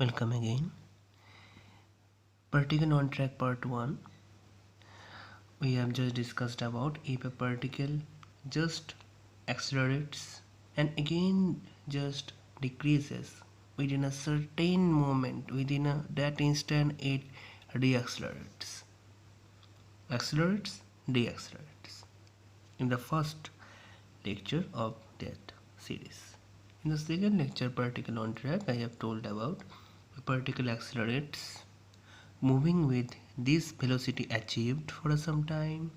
Welcome again. Particle on track part 1. We have just discussed about if a particle just accelerates and again just decreases within a certain moment, that instant it deaccelerates. Accelerates, deaccelerates. In the first lecture of that series. In the second lecture, particle on track, I have told about a particle accelerates moving with this velocity achieved for some time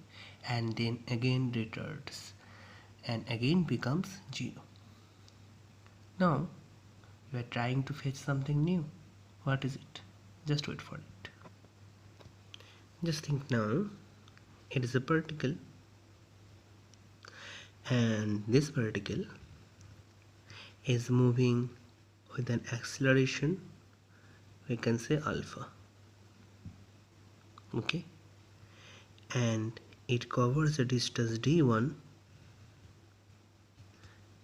and then again returns and again becomes 0. Now you are trying to fetch something new. What is it? Just wait for it. Just think now it is a particle and this particle is moving with an acceleration, we can say alpha. Okay, and it covers a distance d1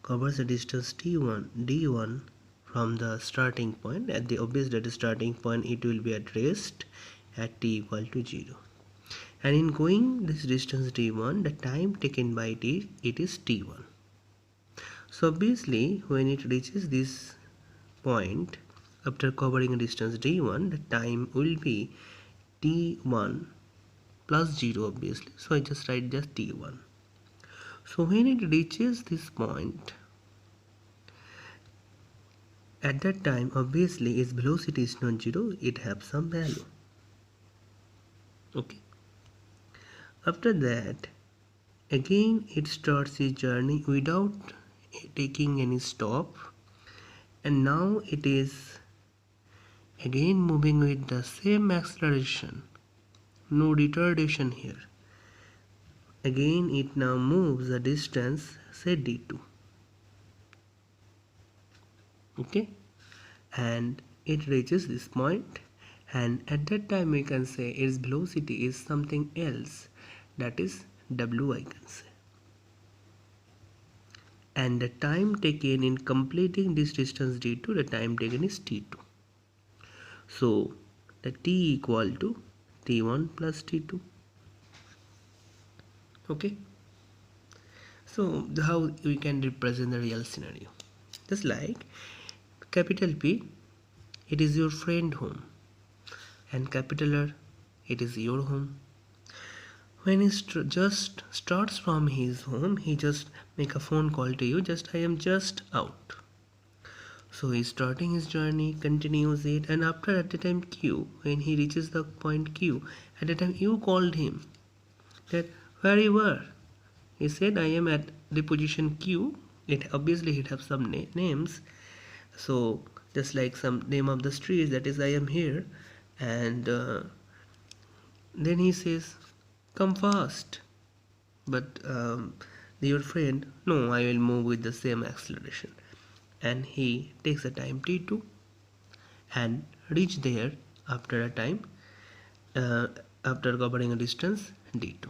d1 from the starting point. At the starting point it will be at rest at t equal to 0, and in going this distance d1 the time taken by it is t1. So obviously when it reaches this point after covering a distance d1, the time will be t1 plus 0 obviously, so I just write just t1. So when it reaches this point, at that time obviously its velocity is not 0, it has some value. Okay, after that again it starts its journey without taking any stop, and now it is again moving with the same acceleration, no retardation here. Again it now moves a distance, say d2. Okay, and it reaches this point, and at that time we can say its velocity is something else, that is w, I can say, and the time taken in completing this distance d2, the time taken is t2. So the t equal to t1 plus t2. Okay, so how we can represent the real scenario? Just like capital P, it is your friend home, and capital R, it is your home. When he just starts from his home, he just make a phone call to you, just I am just out. So he's starting his journey, continues it, and after at the time Q, when he reaches the point Q, at the time you called him that where you were. He said I am at the position Q. It obviously it have some names, so just like some name of the street, that is I am here, and then he says come fast, but your friend, no, I will move with the same acceleration, and he takes the time t2 and reach there after a time after covering a distance d2.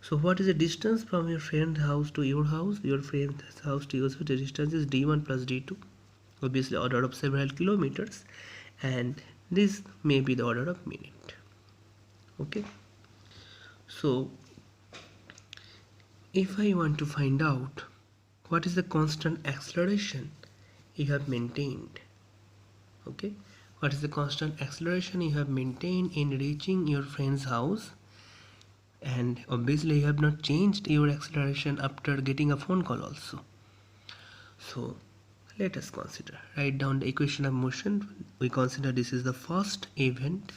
So what is the distance from your friend's house to your house? Your friend's house to yours, the distance is d1 plus d2, obviously order of several kilometers, and this may be the order of minute. Okay, so if I want to find out what is the constant acceleration you have maintained, okay, what is the constant acceleration you have maintained in reaching your friend's house, and obviously you have not changed your acceleration after getting a phone call also. So let us consider, write down the equation of motion. We consider this is the first event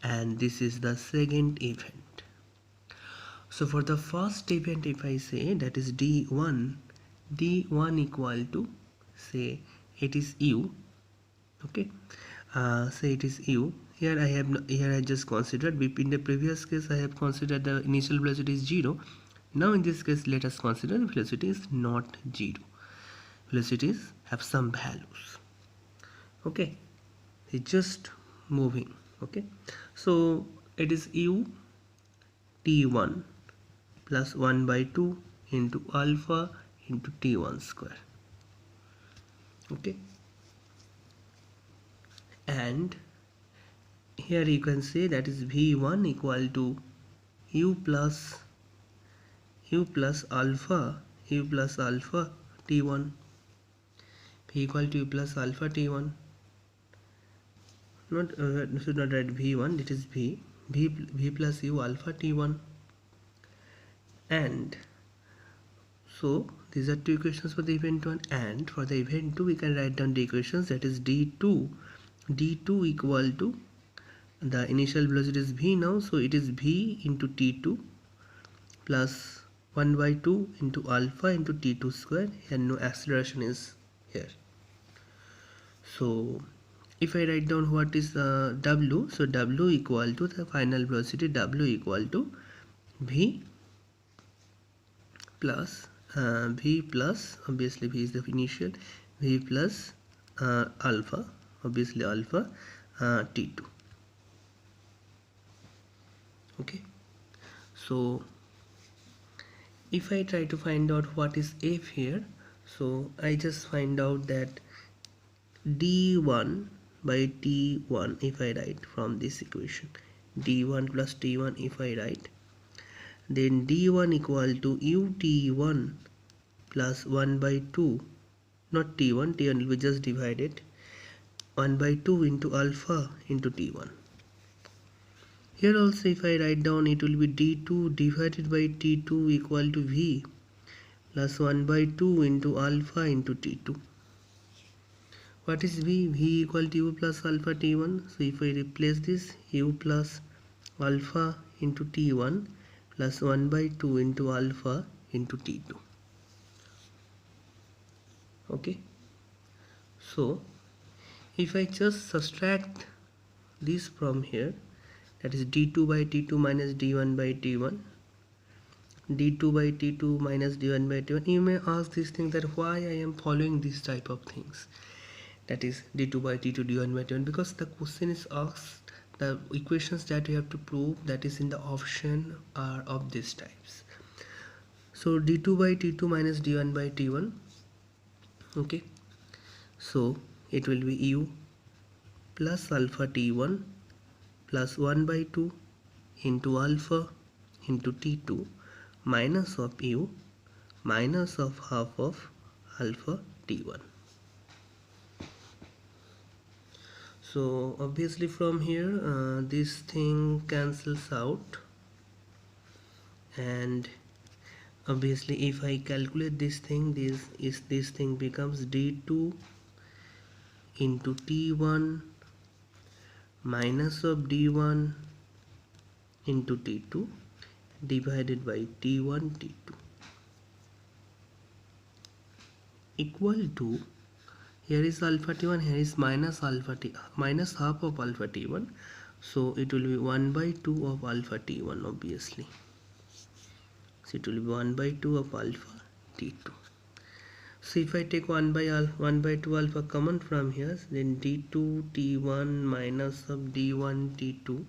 and this is the second event. So for the first event, if I say that is d1 equal to, say it is u. Okay, say it is u. Here I just considered, in the previous case I have considered the initial velocity is 0. Now in this case let us consider the velocity is not 0. Velocities have some values. Okay, it's just moving. Okay, so it is u t1 plus 1 by 2 into alpha into t1 square. Okay, and here you can say that is v1 equal to u plus alpha t1, v equal to u plus alpha t1, not should not write v1, it is v plus u alpha t1. And so these are two equations for the event 1, and for the event 2 we can write down the equations, that is d2 equal to, the initial velocity is v now, so it is v into t2 plus 1 by 2 into alpha into t2 square, and no acceleration is here. So if I write down what is w, so w equal to the final velocity, w equal to v plus obviously v is the initial, v plus alpha, obviously alpha t2. Okay, so if I try to find out what is f here, so I just find out that d1 by t1, if I write from this equation, d1 plus t1 if I write, then d1 equal to ut1 plus 1 by 2, not t1 will be just divided 1 by 2 into alpha into t1. Here also if I write down, it will be d2 divided by t2 equal to v plus 1 by 2 into alpha into t2. What is v? V equal to u plus alpha t1. So if I replace this, u plus alpha into t1 plus 1 by 2 into alpha into t2. Okay, so if I just subtract this from here, that is d2 by t2 minus d1 by t1, d2 by t2 minus d1 by t1, you may ask this thing that why I am following this type of things, that is d2 by t2 d1 by t1, because the question is asked the equations that you have to prove that is in the option are of these types. So d2 by t2 minus d1 by t1, okay, so it will be u plus alpha t1 plus 1 by 2 into alpha into t2 minus of u minus of half of alpha t1. So obviously from here this thing cancels out, and obviously if I calculate this thing, this thing becomes d2 into t1 minus of d1 into t2 divided by t1 t2 equal to, here is alpha t1, here is minus half of alpha t1, so it will be 1 by 2 of alpha t1 obviously, so it will be 1 by 2 of alpha t2. So if I take 1 by 2 alpha common from here, then d2 t1 minus of d1 t2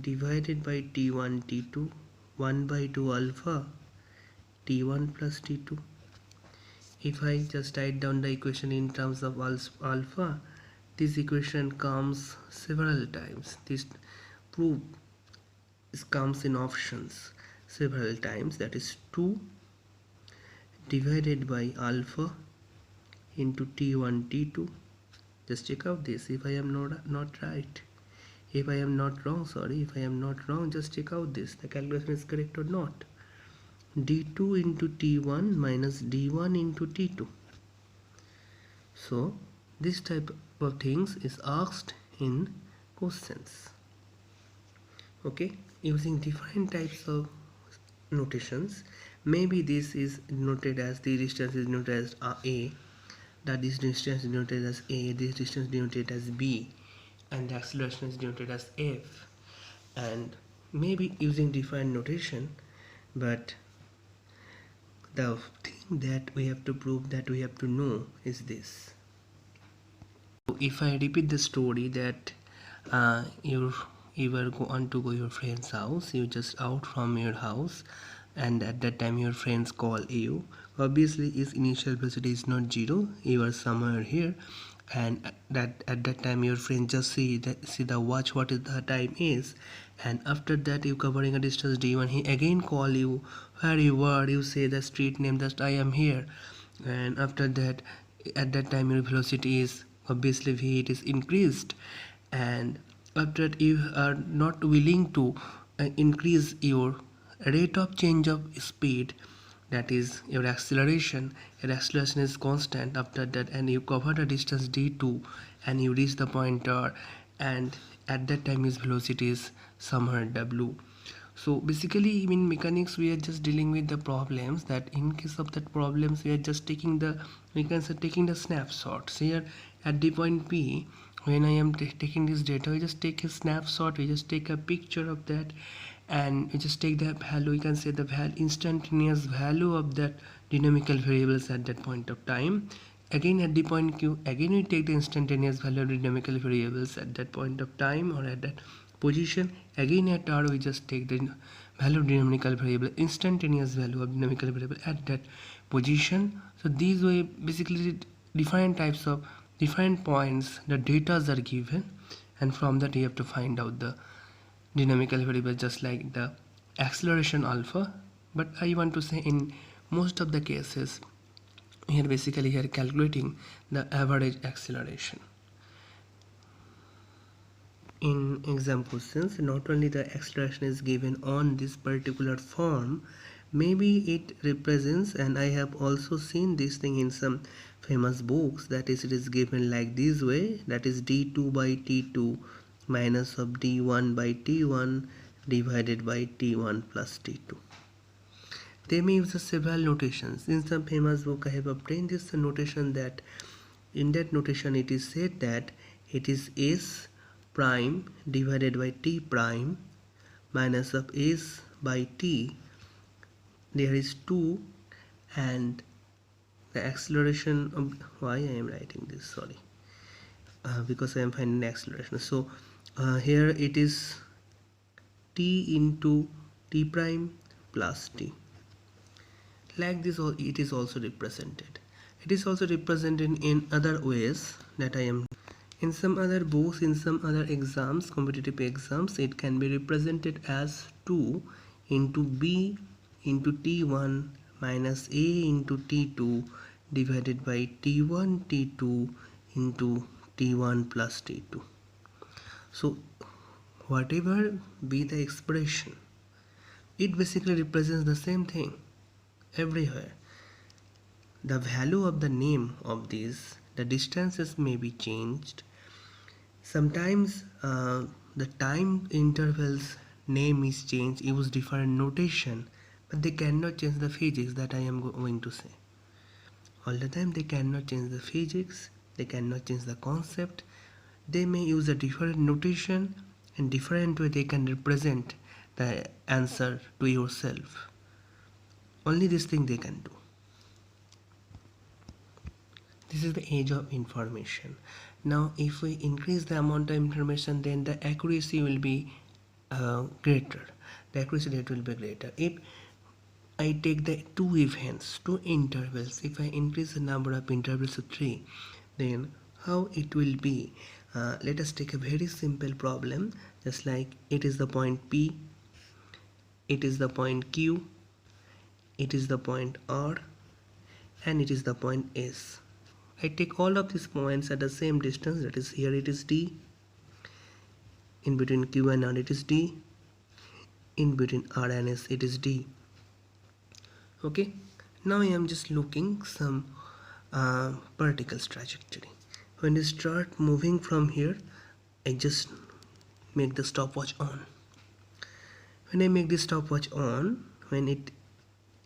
divided by t1 t2 1 by 2 alpha t1 plus t2. If I just write down the equation in terms of alpha, this equation comes several times, this proof comes in options several times, that is 2 divided by alpha into t1 t2. Just check out this, if I am not right, if I am not wrong, sorry, if I am not wrong, just check out this, the calculation is correct or not. d2 into t1 minus d1 into t2. So this type of things is asked in questions. Okay, using different types of notations, maybe this is noted as, the distance is noted as a, that this distance is noted as a, this distance is noted as b, and the acceleration is noted as f, and maybe using different notation, but the thing that we have to prove, that we have to know is this. So if I repeat the story that you were going to go your friend's house, you just out from your house, and at that time your friends call you, obviously his initial velocity is not 0, you are somewhere here, and that at that time your friend just see the watch what is the time is, and after that you covering a distance d1, he again call you where you were, you say the street name, just I am here, and after that at that time your velocity is obviously v, it is increased, and after that you are not willing to increase your rate of change of speed, that is your acceleration is constant after that, and you cover the distance d2 and you reach the pointer, and at that time his velocity is somewhere w. So basically in mechanics we are just dealing with the problems, that in case of that problems we are just taking the, we can say taking the snapshots here at the point p. When I am taking this data, we just take a snapshot, we just take a picture of that, and we just take the value, you can say the instantaneous value of that dynamical variables at that point of time. Again at the point q, again we take the instantaneous value of dynamical variables at that point of time or at that position. Again at r we just take the value of dynamical variable, instantaneous value of dynamical variable at that position. So these way basically different types of different points the datas are given, and from that you have to find out the dynamical variable just like the acceleration alpha. But I want to say in most of the cases here basically here calculating the average acceleration. In example, since not only the acceleration is given on this particular form, maybe it represents, and I have also seen this thing in some famous books, that is it is given like this way, that is d2 by t2 minus of d1 by t1 divided by t1 plus t2. They may use several notations. In some famous book I have obtained this notation, that in that notation it is said that it is s prime divided by t prime minus of s by t, there is 2, and the acceleration of, why I am writing this, sorry, because I am finding acceleration. So here it is t into t prime plus t, like this it is also represented. It is also represented in other ways that I am in some other books, in some other exams, competitive exams, it can be represented as 2 into b into t1 minus a into t2 divided by t1 t2 into t1 plus t2. So whatever be the expression, it basically represents the same thing everywhere. The value of the name of these, the distances may be changed. Sometimes the time intervals name is changed, use different notation, but they cannot change the physics that I am going to say. All the time they cannot change the physics, they cannot change the concept. They may use a different notation, and different way they can represent the answer to yourself. Only this thing they can do. This is the age of information. Now if we increase the amount of information, then the accuracy will be greater. The accuracy rate will be greater. If I take the two events, two intervals, if I increase the number of intervals to 3, then how it will be? Let us take a very simple problem, just like it is the point P, it is the point Q, it is the point R, and it is the point S. I take all of these points at the same distance, that is here it is D, in between Q and R it is D, in between R and S it is D. Okay, now I am just looking some particles trajectory. When you start moving from here, I just make the stopwatch on. When I make this stopwatch on, when it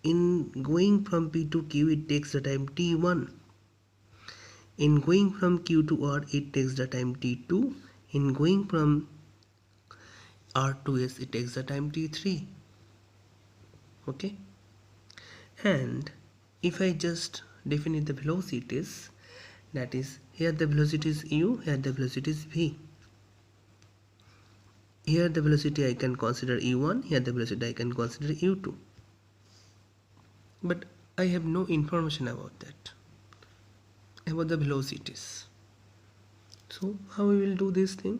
in going from P to Q, it takes the time t1. In going from Q to R, it takes the time t2. In going from R to S, it takes the time t3. Okay, and if I just define the velocities, that is here the velocity is u, here the velocity is v. Here the velocity I can consider u1, here the velocity I can consider u2. But I have no information about that, about the velocities. So how we will do this thing?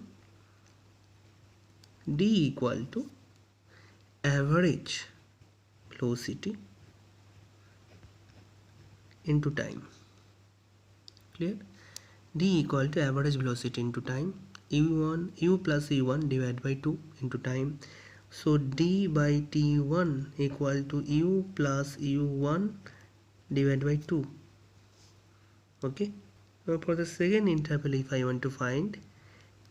D equal to average velocity into time. Clear? D equal to average velocity into time. U plus U1 divided by 2 into time. So D by T1 equal to U plus U1 divided by 2. Okay. Now for the second interval, if I want to find,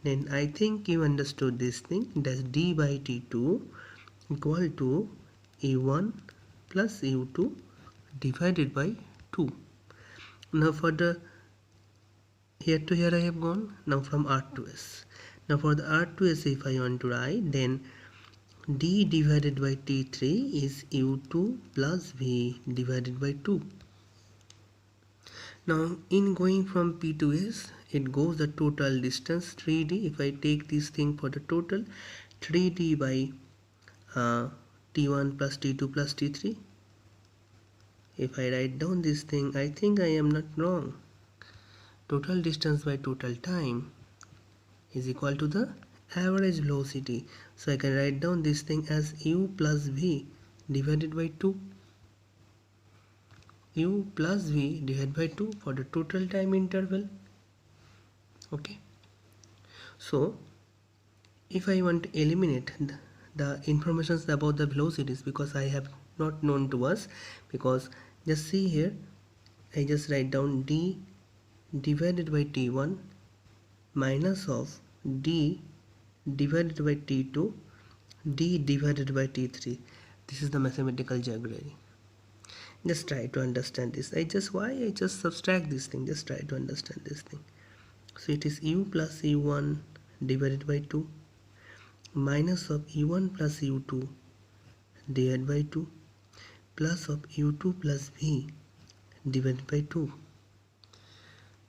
then I think you understood this thing. That's D by T2 equal to U1 plus U2 divided by 2. Now for the here to here I have gone. Now from R to S. Now for the R to S, if I want to write, then D divided by T3 is U2 plus V divided by 2. Now in going from P to S, it goes the total distance 3D. If I take this thing for the total, 3D by T1 plus T2 plus T3. If I write down this thing, I think I am not wrong. Total distance by total time is equal to the average velocity. So I can write down this thing as U plus V divided by 2. U plus V divided by 2 for the total time interval. Okay. So if I want to eliminate the informations about the velocities, because I have not known to us, because just see here, I just write down D divided by T1 minus of D divided by T2 D divided by T3. This is the mathematical geometry. Just try to understand this. I just subtract this thing. Just try to understand this thing. So it is U plus U1 divided by 2 minus of U1 plus U2 divided by 2 plus of U2 plus V divided by 2.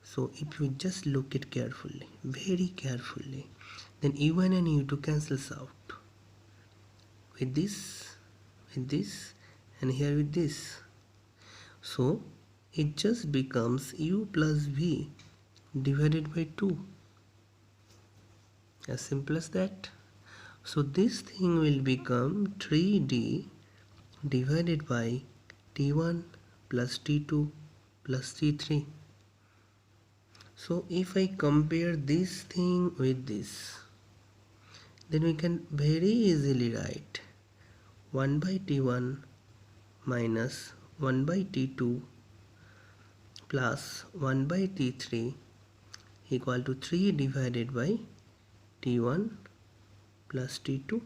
So if you just look it carefully, very carefully, then U1 and U2 cancels out with this, and here with this. So it just becomes U plus V divided by 2. As simple as that. So this thing will become 3D divided by T1 plus T2 plus T3. So if I compare this thing with this, then we can very easily write 1 by T1 minus 1 by T2 plus 1 by T3 equal to 3 divided by T1 plus T2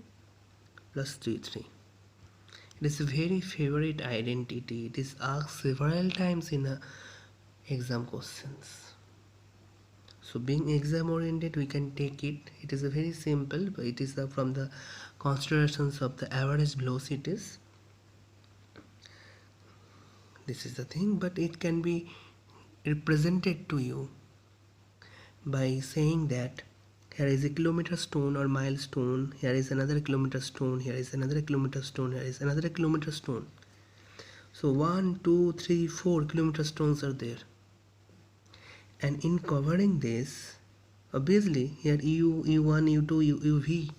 plus T3. It is a very favorite identity. It is asked several times in exam questions. So being exam oriented, we can take it. It is a very simple, but it is from the considerations of the average velocities. This is the thing, but it can be represented to you by saying that here is a kilometer stone or milestone, here is another kilometer stone, here is another kilometer stone, here is another kilometer stone. So 1, 2, 3, 4 kilometer stones are there. And in covering this, obviously here U, U1, U2, UV,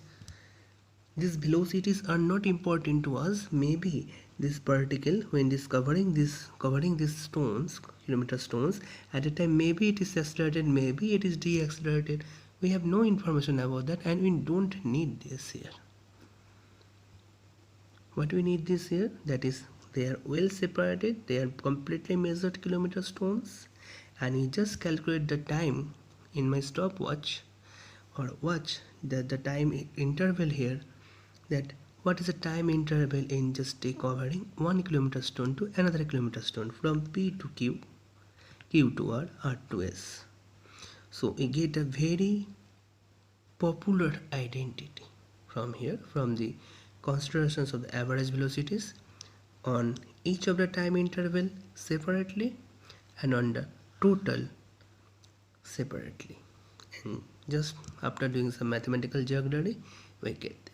these velocities are not important to us. Maybe this particle, when this covering these stones, kilometer stones, at a time maybe it is accelerated, maybe it is deaccelerated. We have no information about that, and we don't need this here. What we need this here, that is they are well separated, they are completely measured kilometer stones, and you just calculate the time in my stopwatch or watch that the time interval here, that what is the time interval in just covering 1 kilometer stone to another kilometer stone from P to Q, Q to R to S. So we get a very popular identity from here, from the considerations of the average velocities on each of the time interval separately and on the total separately. And just after doing some mathematical geometry, we get